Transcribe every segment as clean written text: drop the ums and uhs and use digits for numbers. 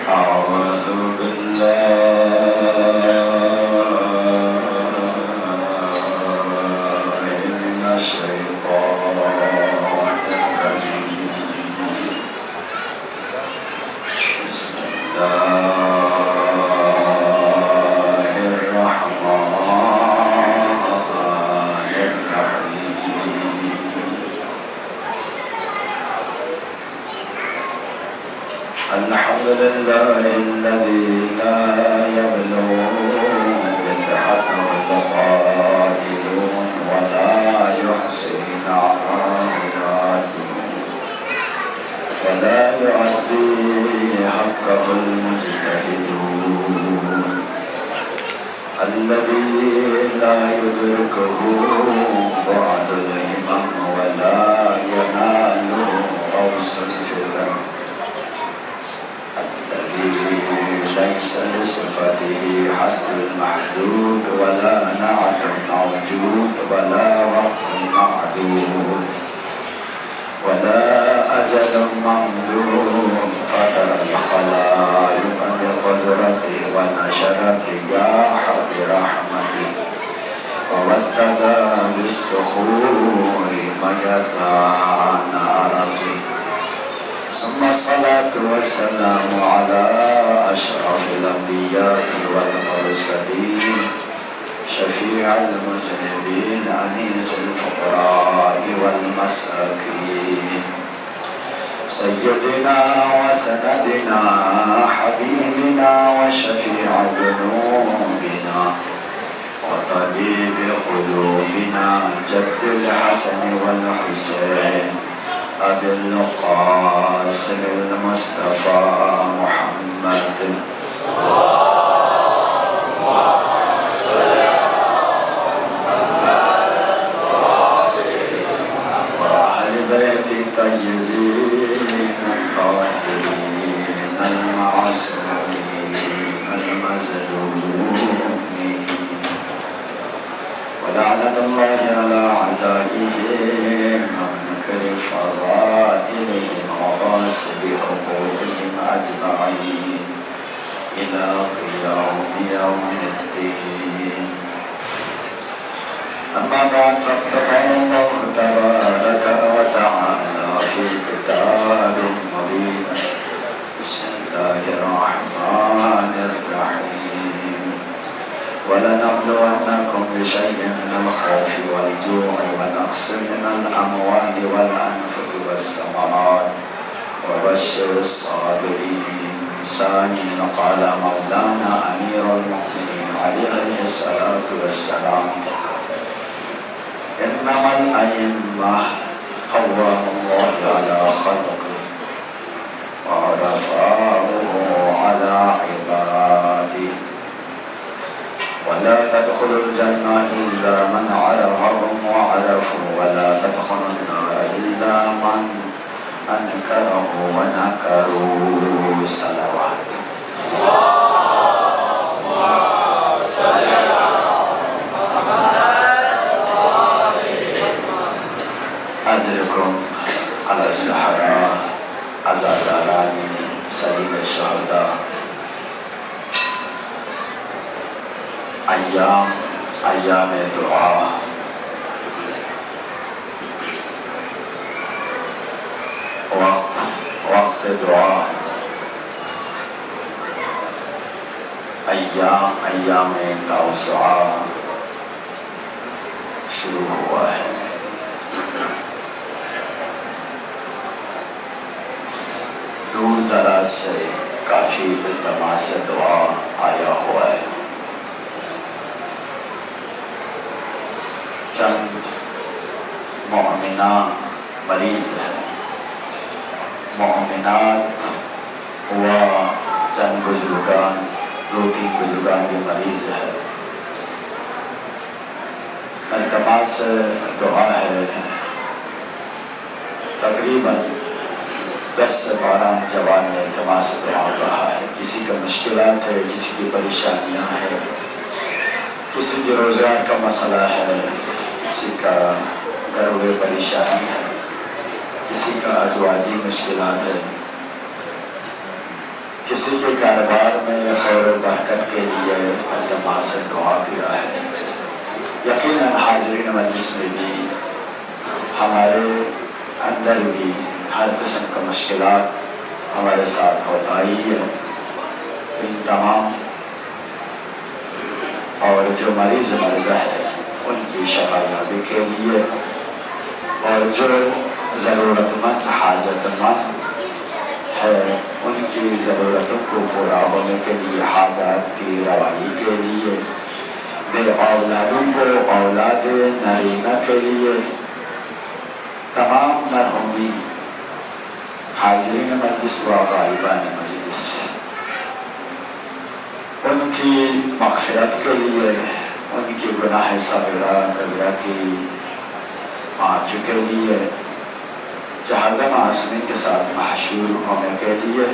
أعوذ بالله من الشيطان الرجيم. بسم الله الرحمن الرحيم. الحمد لله الذي لا يبلغ بدعته القائلون ولا يحصي نعماته ولا يؤدي حقه المجتهدون، الذي لا يدركه بعد الهمم ولا يناله غوص الفتن، ليس لصفته حد المحدود ولا نعت موجود ولا وقت معدود ولا أجل ممدود، فطر الخلائق بقدرته ونشر الرياح برحمته وودد بالصخور ميتان أرضه، ثم الصلاة والسلام على أشرف الأنبياء والمرسلين، شفيع المذنبين أنيس الفقراء والمساكين، سيدنا وسندنا حبيبنا وشفيع ذنوبنا وطبيب قلوبنا جد الحسن والحسين أبي القاسم المصطفى محمد وأهل بيت الطيبين الطاهرين المعصومين المظلومين، ولعنة الله على أعدائهم ومنكر فضائلهم وغاصب حقوقهم أجمعين إلى قيام يوم الدين. أما بعد، فاتقوا الله تبارك وتعالى في كتاب مبين. بسم الله الرحمن الرحيم. ولنبلونكم بشيء من الخوف والجوع ونقص من الأموال والأنفس والثمرات وبشر الصابرين. ثانيا قال مولانا أمير المؤمنين عليه الصلاة والسلام: إنما الأئمة قوام الله على خلقه ورفعه على عباده، ولا تدخل الجنة إلا من عرفهم وعرفوا، ولا تدخل النار إلا من أنكره ونكروا. صلوات أجركم على الزهراء عزاداران سليم الشهداء. ایام دعا، وقت دعا، ایام توسعہ شروع ہوا ہے۔ دور دراز سے کافی التماس دعا آیا ہوا ہے۔ چند مؤمنہ مریض ہیں، مؤمنات و چند بزرگان، 2-3 بزرگان بھی مریض ہے۔ التماس دعا ہے، تقریباً 10 سے 12 جوان نے التماس دعا کہا ہے۔ کسی کا مشکلات ہے، کسی کی پریشانیاں ہیں، کسی کے روزگار کا مسئلہ ہے، کسی کا گھر میں پریشانی ہے، کسی کا ازواجی مشکلات ہے، کسی کے کاروبار میں خیر و برکت کے لیے اللہ سے دعا کیا ہے. یقیناً حاضرین مجلس میں بھی ہمارے اندر بھی ہر قسم کا مشکلات ہمارے ساتھ ہو آئی ہے. ان تمام اور جو مریض مرضہ ہے ان کی شفا یابی کے لیے اور جو ضرورت مند حاجت مند ہے ان کی ضرورتوں کو پورا ہونے کے لیے حاجات کی روائی کے لیے میرے اولادوں کو اولاد نرینہ کے لیے تمام مرحومین حاضرین مجلس و غائبان مجلس ان کی مغفرت کے لیے ان کی گناہ صغیرہ کبیرہ کی معافی کے لیے جہنم آسمین کے ساتھ محشور ہونے کے لیے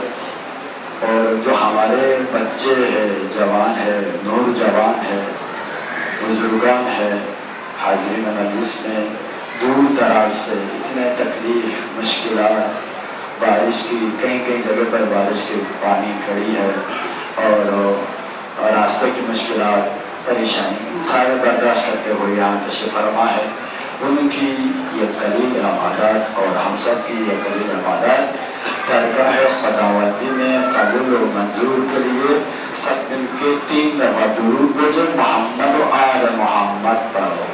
اور جو ہمارے بچے ہیں جوان ہے نوجوان ہے بزرگان ہے حاضرین مجلس میں دور دراز سے اتنے تکلیف مشکلات بارش کی کئی جگہ پر بارش کے پانی کھڑی ہے اور راستے کی مشکلات پریشانی ان سارے برداشت کرتے ہوئے یہاں تشریف فرما ہے. ان کی یہ قلیل عبادات اور ہم سب کی یہ قلیل عبادات درگاہ خداوندی میں قبول و منظور کے لیے سب مل کے 3 دفعہ درود بھیجو محمد و آل محمد پڑھو.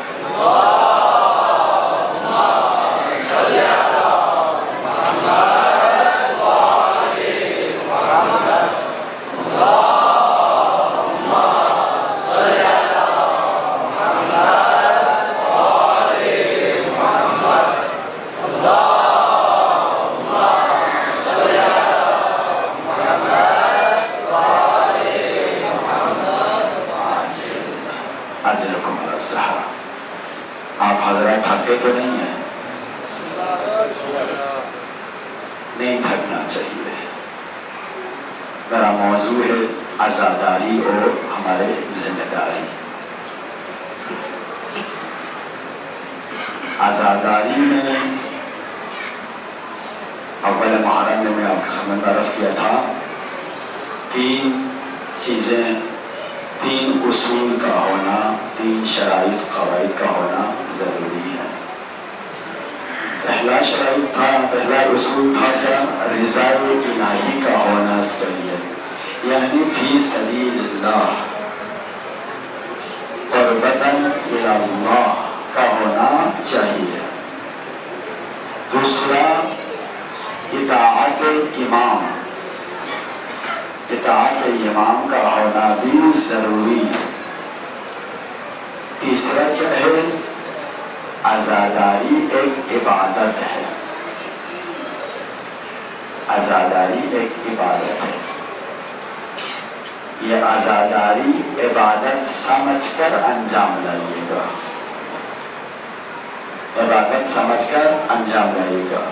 آپ حضرات تھکے تو نہیں ہیں؟ نہیں تھکنا چاہیے. میرا موضوع ہے عزاداری اور ہمارے ذمہ داری. عزاداری میں اول محرم میں آپ کے خدمت میں عرض کیا تھا 3 چیزیں 3 اصول کا ہونا 3 شرائط قواعد کا ہونا ضروری ہے. پہلا اصول تھا کیا رضا الہی کا ہونا چاہیے یعنی فی سبیل اللہ قربتاً الی اللہ کا ہونا چاہیے. دوسرا اطاعت امام کا ہونا بھی ضروری. تیسرا کیا ہے عزاداری ایک عبادت ہے. عزاداری ایک عبادت ہے. یہ عزاداری عبادت سمجھ کر انجام لائیے گا. عبادت سمجھ کر انجام لائیے گا.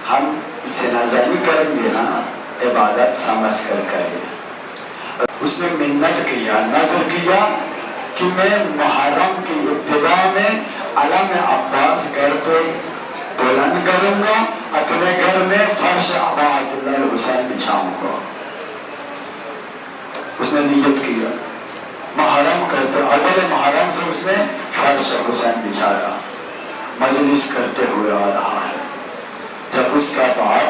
ہم زنازانی کریں گے نا عبادت سمجھ کر کریں. اس نے منت کیا نظر کیا کہ میں محرم کی ابتدا میں علم عباس گھر پہ بلند کروں گا اپنے گھر میں فرش ابا عبداللہ الحسین بچھاؤں گا. اس نے نیت کیا محرم کرتے اول محرم سے اس نے فرش حسین بچھایا مجلس کرتے ہوئے آ رہا ہے. جب اس کا باپ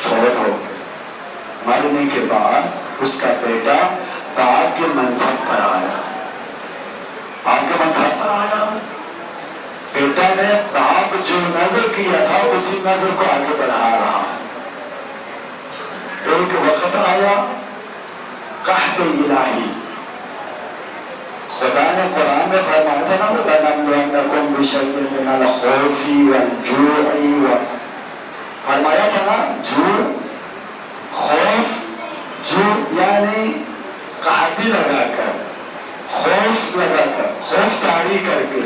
فوت ہو گیا مرنے کے بعد اس کا بیٹا باپ کے منصب پر آیا. باپ کے منصب پر آیا بیٹا نے باپ جو نظر کیا تھا اسی نظر کو آگے بڑھا رہا ہے. ایک وقت آیا قحط الہی. خدا نے قرآن میں فرمایا تھا نا وَلَنَبْلُوَنَّكُمْ بِشَيْءٍ مِنَ الْخَوْفِ وَالْجُوعِ فرمایا تھا نا خوف یعنی قحطی لگا کر خوف طاری کر کے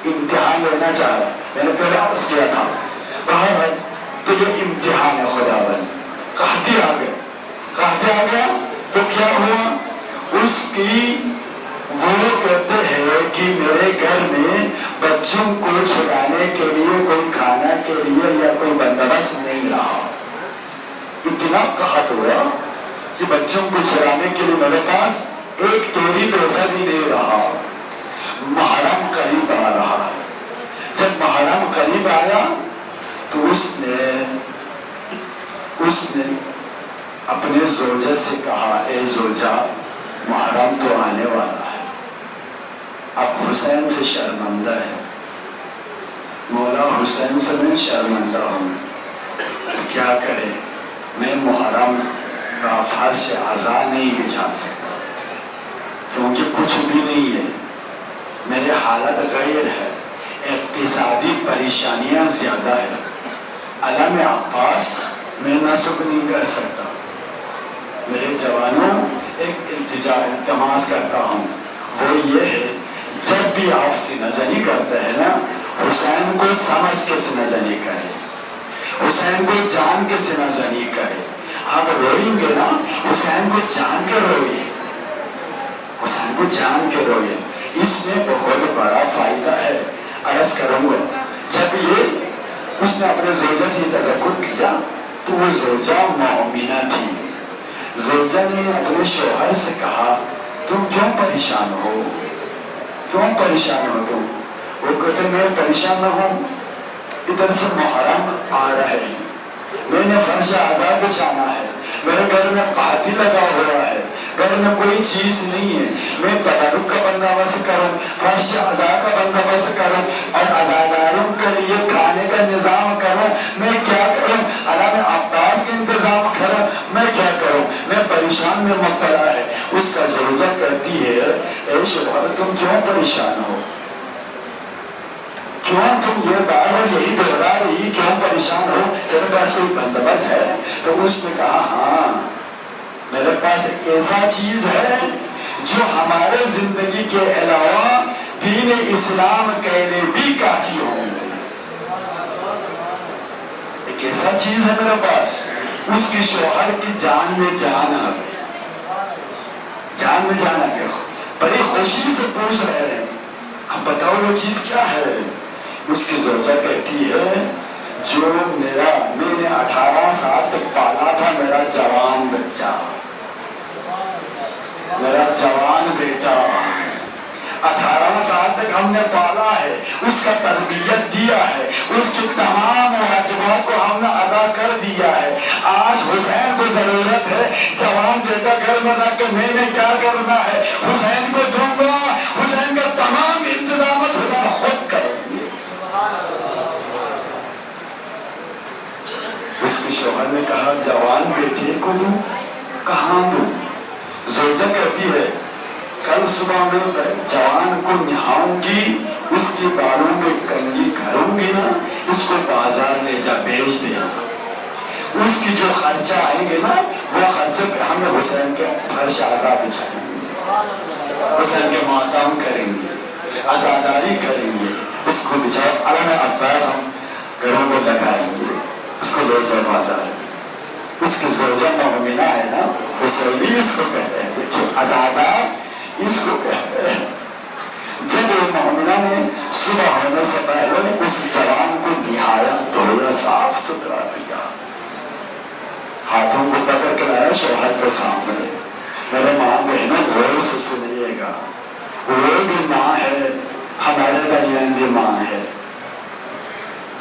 امتحان لینا چاہ رہا. میں نے پہلے عرض کیا تھا بہرحال تو یہ امتحان ہے خداوند. قحطی آ گیا تو کیا ہوا اس کی وہ کہتے ہیں کہ میرے گھر میں بچوں کو چھڑانے کے لیے کوئی کھانا کے لیے یا کوئی بندوبست نہیں رہا. اتنا قحط ہوا کہ بچوں کو کھلانے کے لیے میرے پاس ایک توری پیسہ بھی نہیں رہا. محرم قریب آ رہا ہے. جب محرم قریب آیا تو اس نے اپنے زوجہ سے کہا اے زوجہ محرم تو آنے والا ہے, اب حسین سے شرمندہ ہے, مولا حسین سے میں شرمندہ ہوں, کیا کرے, میں محرم کا فرش عزا نہیں بچھا سکتا کیونکہ کچھ بھی نہیں ہے, میرے حالت غیر ہے, اقتصادی پریشانیاں زیادہ ہے. علم عباس میں نصب نہیں کر سکتا. میرے جوانوں ایک التماس کرتا ہوں, وہ یہ ہے جب بھی آپ سینہ زنی کرتے ہیں نا, حسین کو سمجھ کے سینہ زنی کرے, حسین کو جان کے سینہ زنی کرے. آپ روئیں گے نا, حسین کو جان کے روئیے, حسین کو جان کے روئیے, اس میں بہت بڑا فائدہ ہے. عرض کروں گا, جب یہ اس نے اپنے زوجہ سے تذکر کیا تو وہ زوجہ مومنہ تھی. زوجہ نے اپنے شوہر سے کہا تم کیوں پریشان ہو, کیوں پریشان ہو تم؟ وہ کہتے میں پریشان نہ ہوں, ادھر سے محرم آ رہے ہیں, میں نے فرش عزا بچھانا ہے, میرے گھر میں قحطی لگا ہوا ہے, گھر میں کوئی چیز نہیں ہے, میں تبرک کا بندوبست کروں, فرش عزا کا بندوبست کروں اور عزاداروں کے لیے کھانے کا نظام کروں, میں کیا کروں؟ علامہ عباس کے انتظام کروں, میں کیا کروں؟ میں پریشان میں مبتلا ہے. اس کا زوجہ کہتی ہے اے شوہر تم کیوں پریشان ہو, کیوں تم یہ بار بار یہی دہرا رہی, کیوں پریشان ہو, تیرے پاس کوئی بندوبست ہے؟ تو اس نے کہا ہاں میرے پاس ایک ایسا چیز ہے جو ہمارے زندگی کے علاوہ دین اسلام کے لیے بھی کافی ہوں گے. ایک ایسا چیز ہے میرے پاس. اس کی شوہر کی جان میں جان آ گئی, جان میں جان آ گئی, بڑی خوشی سے پوچھ رہے ہیں اب بتاؤ وہ چیز کیا ہے؟ اس کی زوجہ کہتی ہے جو میں نے 18 سال تک پالا تھا, میرا جوان بچہ, میرا جوان بیٹا 18 سال تک ہم نے پالا ہے, اس کا تربیت دیا ہے, اس کی تمام واجبات کو ہم نے ادا کر دیا ہے. آج حسین کو ضرورت ہے جوان بیٹا گھر میں رکھ کے میں نے کیا کرنا ہے, حسین کو دوں گا, حسین کا تمام انتظامات حسین خود کریں گے. اس کے شوہر نے کہا جوان بیٹے کو دوں, کہاں دوں؟ زوجہ کہتی ہے کل صبح میں جوان کو نہاؤں گی, اس کے بالوں میں کنگھی کروں گی نا, اس کو بازار لے جا بیچ دینا, اس کی جو خرچہ آئیں گے نا وہ خرچے پہ ہمیں حسین کے فرش عزا بچھائیں گے, حسین کے ماتم کریں گے, عزاداری کریں گے, اس کو بچھاؤ. علامہ عباس ہم گھروں کو لگائیں گے, اس کو لے جاؤ بازار. اس کی زوجہ مومنہ ہے نا, حسینی اس کو کہتے ہیں, دیکھیں عزادار اس کو کہتے ہیں. جب مومنہ نے صبح ہونے سے پہلے اس جوان کو نہایا, دھویا, صاف ستھرا کیا, ہاتھوں کو پکڑ کے لایا شوہر کے سامنے. میرے ماں بہنوں غور سے سنیے گا, وہ بھی ماں ہے, ہمارے درمیان بھی ماں ہے.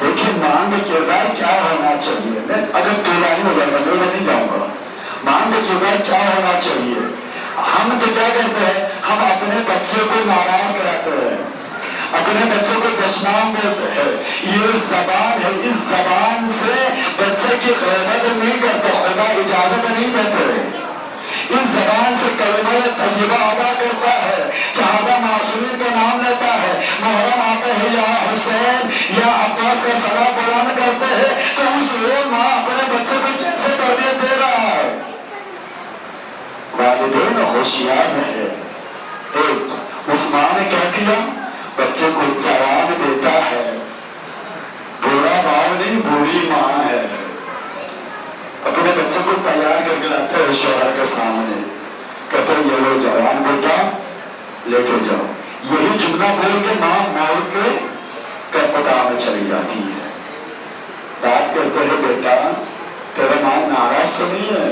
دیکھیں ماں کا کردار کیا ہونا چاہیے. میں اگر پورانی ہو جائے گا میں نہیں جاؤں گا. ماں کا کردار کیا ہونا چاہیے. ہم تو کیا کرتے ہیں, ہم اپنے بچے کو ناراض کراتے ہیں, اپنے بچے کو دشنام دیتے ہیں. یہ زبان ہے, اس زبان سے بچے کی غیبت نہیں کرتے, خدا اجازت نہیں دیتے. اس زبان سے کلمہ طیبہ ادا کرتا ہے, صحابہ معصومین کا نام لیتا ہے, محرم آتے ہیں یا حسین یا عباس کا سلام بلند کرتے ہیں, تو اس روز ماں اپنے بچے کو کیسے تربیت دے رہا ہے. والدین ہوشیار رہے. ایک اس ماں نے کیا کیا, بچے کو جوان بیٹا ہے, بوڑھا باپ نہیں, بوڑھی ماں ہے, اپنے بچے کو تیار کر کے لاتے ہیں شوہر کے سامنے, کہتے ہیں یہ لو جوان بیٹا لے کے جاؤ. یہی جملہ بول کے ماں موڑ کے کپڑا میں چلی جاتی ہے. باپ کہتے ہیں بیٹا تیرا ماں ناراض تو نہیں ہے,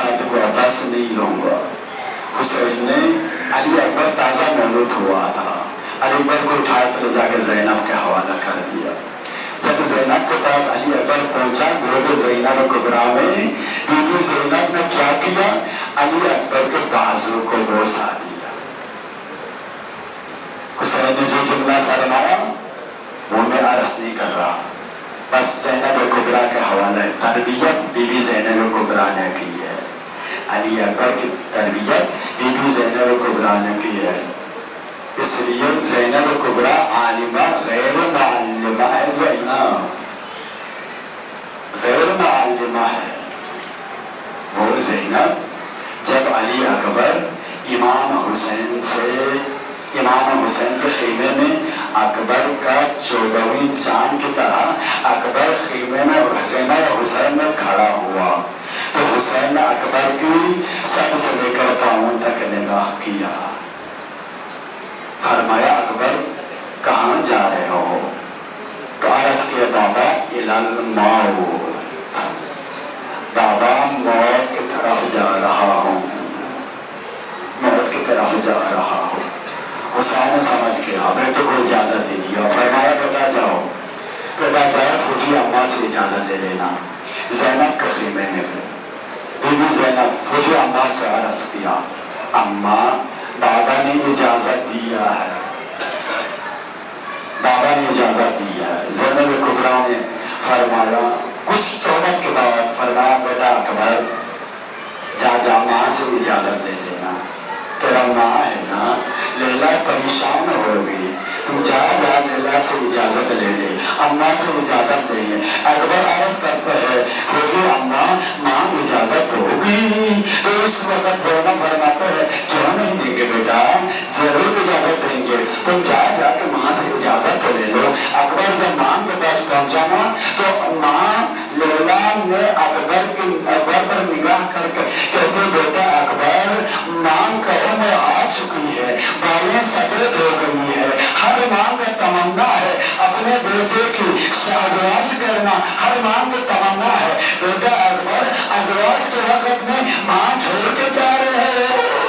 ساتھ کو عباس نہیں لوں گا. حسین نے علی اکبر تازہ مولود ہوا تھا. علی اکبر کو اٹھائے تو لے جا کے زینب کے حوالہ کر دیا. جب زینب کے پاس علی اکبر پہنچا گروہ زینب کبریٰ میں بی بی زینب نے کیا کیا؟ علی اکبر کے بازو کو بوسا دیا. حسین نے جو جملہ فرمایا وہ میں عرض نہیں کر رہا، بس زینب کبریٰ کے حوالے تربیت بی بی زینب کبریٰ نے کی ہے. علی اکبر کی تربیت بی بی زینب کبریٰ نے کی ہے. اس لیے زینب کبریٰ عالمہ غیر معلمہ ہے. زینب غیر معلمہ ہے. وہ زینب جب علی اکبر امام حسین کے خیمے میں اکبر کا 14ویں چاند کی طرح اکبر خیمہ حسین میں کھڑا ہوا تو حسین نے اکبر کی سر سے لے کر پاؤں تک نگاہ کیا. فرمایا اکبر کہاں جا رہے ہو؟ تو عرض کیا بابا الموت، بابا موت کی طرف جا رہا ہوں، موت کی طرف جا رہا ہوں. حسین نے سمجھ گیا بیٹے کو اجازت دے دیا. فرمایا بیٹا جاؤ پھوپھی اماں سے اجازت لے لینا. زینب کے خیمے میں گئے. بی بی زینب پھوپھی اماں سے عرض کیا اماں بابا نے اجازت دیا ہے، بابا نے اجازت دی ہے. زینب کبریٰ نے فرمایا کچھ صحبت کے بعد فرمایا بیٹا اکبر جا ماں سے اجازت لے لینا، تیرا ماں ہے نا لیلا پریشان ہو گئی، تم جا لیلا سے اجازت لے لے، اماں سے اجازت لے لے. اکبر عرض کرتے ہیں پھوپھی اماں ماں اجازت ہوگی. تو اس وقت زینب فرماتے ہیں کیوں نہیں دیں گے بیٹا، ضرور اجازت دیں گے، تم جا کے ماں سے اجازت لے لو. اکبر جب ماں کے پاس پہنچا نا تو ماں لیلا نے اکبر پر نگاہ کر کے کہتے بیٹا اکبر ماں کا عمر آ چکی ہے، بالیں سفید ہو گئی ہے، ہر ماں کا تمنا ہے اپنے بیٹے کی ازواج کرنا، ہر ماں کا تمنا ہے. بیٹا اکبر ازواج کے وقت میں ماں چھوڑ کے جا رہے ہیں.